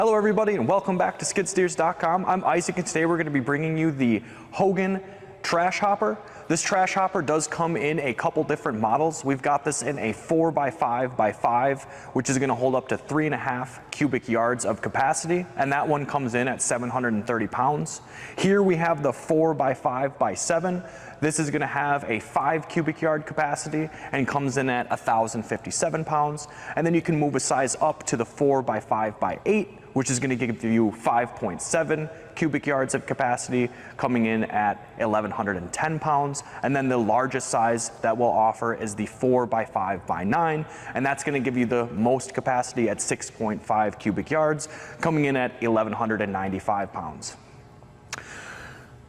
Hello everybody and welcome back to skidsteers.com. I'm Isaac and today we're going to be bringing you the Haugen Trash Hopper. This trash hopper does come in a couple different models. We've got this in a 4x5x5, which is going to hold up to 3.5 cubic yards of capacity, and that one comes in at 730 pounds. Here we have the 4x5x7. This is going to have a 5 cubic yard capacity and comes in at 1,057 pounds. And then you can move a size up to the 4x5x8, which is going to give you 5.7 cubic yards of capacity, coming in at 1,110 pounds. And then the largest size that we'll offer is the 4x5x9, and that's going to give you the most capacity at 6.5 cubic yards, coming in at 1,195 pounds.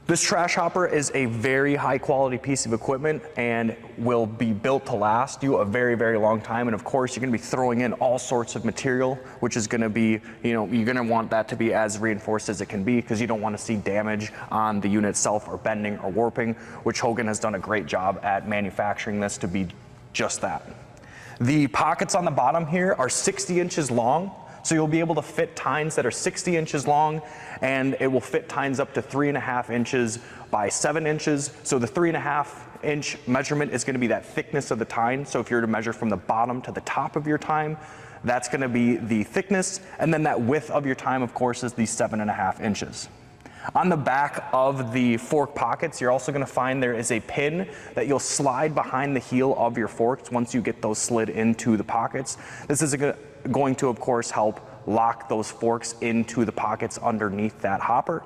This trash hopper is a very high quality piece of equipment and will be built to last you a very, very long time. And of course, you're going to be throwing in all sorts of material, which is going to be, you're going to want that to be as reinforced as it can be, because you don't want to see damage on the unit itself or bending or warping, which Haugen has done a great job at manufacturing this to be just that. The pockets on the bottom here are 60 inches long. So you'll be able to fit tines that are 60 inches long, and it will fit tines up to 3.5 inches by 7 inches. So the 3.5 inch measurement is going to be that thickness of the tine. So if you're to measure from the bottom to the top of your tine, that's going to be the thickness. And then that width of your tine, of course, is the 7.5 inches. On the back of the fork pockets, you're also going to find there is a pin that you'll slide behind the heel of your forks once you get those slid into the pockets. This is going to, of course, help lock those forks into the pockets underneath that hopper.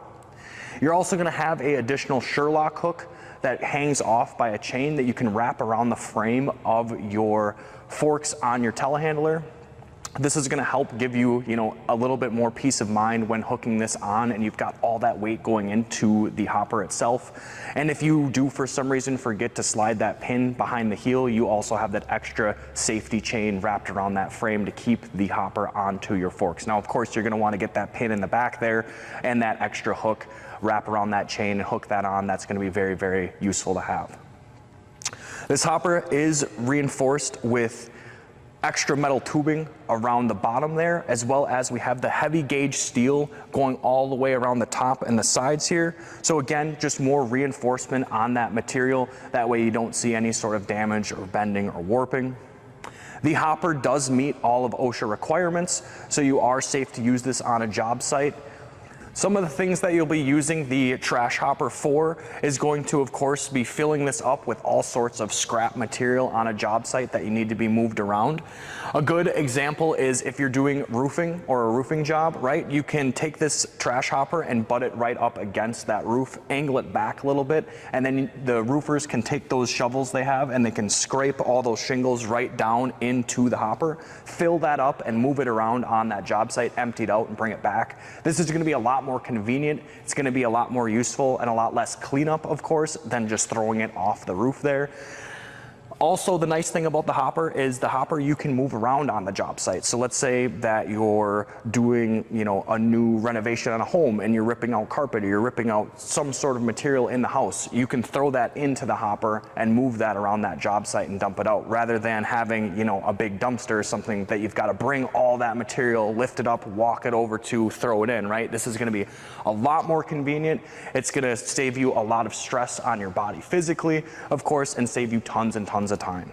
You're also going to have an additional Sherlock hook that hangs off by a chain that you can wrap around the frame of your forks on your telehandler. This is going to help give you, a little bit more peace of mind when hooking this on, and you've got all that weight going into the hopper itself. And if you do for some reason forget to slide that pin behind the heel, you also have that extra safety chain wrapped around that frame to keep the hopper onto your forks. Now, of course, you're going to want to get that pin in the back there and that extra hook, wrap around that chain and hook that on. That's going to be very, very useful to have. This hopper is reinforced with extra metal tubing around the bottom there, as well as we have the heavy gauge steel going all the way around the top and the sides here. So again, just more reinforcement on that material. That way you don't see any sort of damage or bending or warping. The hopper does meet all of OSHA requirements, so you are safe to use this on a job site. Some of the things that you'll be using the trash hopper for is going to, of course, be filling this up with all sorts of scrap material on a job site that you need to be moved around. A good example is if you're doing roofing or a roofing job, right? You can take this trash hopper and butt it right up against that roof, angle it back a little bit, and then the roofers can take those shovels they have and they can scrape all those shingles right down into the hopper, fill that up and move it around on that job site, empty it out and bring it back. This is going to be a lot more convenient. It's going to be a lot more useful and a lot less cleanup, of course, than just throwing it off the roof there. Also, the nice thing about the hopper is the hopper you can move around on the job site. So let's say that you're doing, a new renovation on a home and you're ripping out carpet or you're ripping out some sort of material in the house. You can throw that into the hopper and move that around that job site and dump it out, rather than having, a big dumpster or something that you've got to bring all that material, lift it up, walk it over to throw it in, right? This is going to be a lot more convenient. It's going to save you a lot of stress on your body physically, of course, and save you tons and tons of time.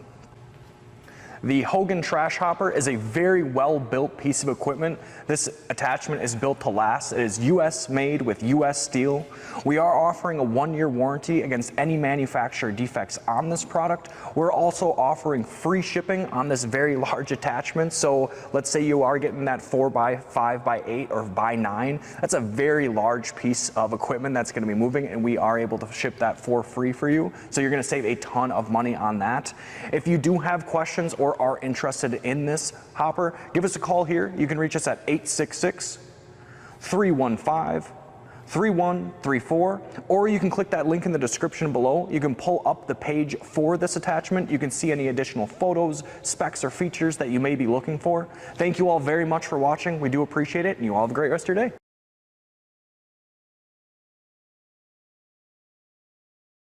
The Haugen Trash Hopper is a very well-built piece of equipment. This attachment is built to last. It is US made with US steel. We are offering a 1-year warranty against any manufacturer defects on this product. We're also offering free shipping on this very large attachment. So let's say you are getting that 4x5x8 or by 9. That's a very large piece of equipment that's going to be moving, and we are able to ship that for free for you. So you're going to save a ton of money on that. If you do have questions or are interested in this hopper, give us a call here. You can reach us at 866-315-3134, or you can click that link in the description below. You can pull up the page for this attachment. You can see any additional photos, specs, or features that you may be looking for. Thank you all very much for watching. We do appreciate it, and you all have a great rest of your day.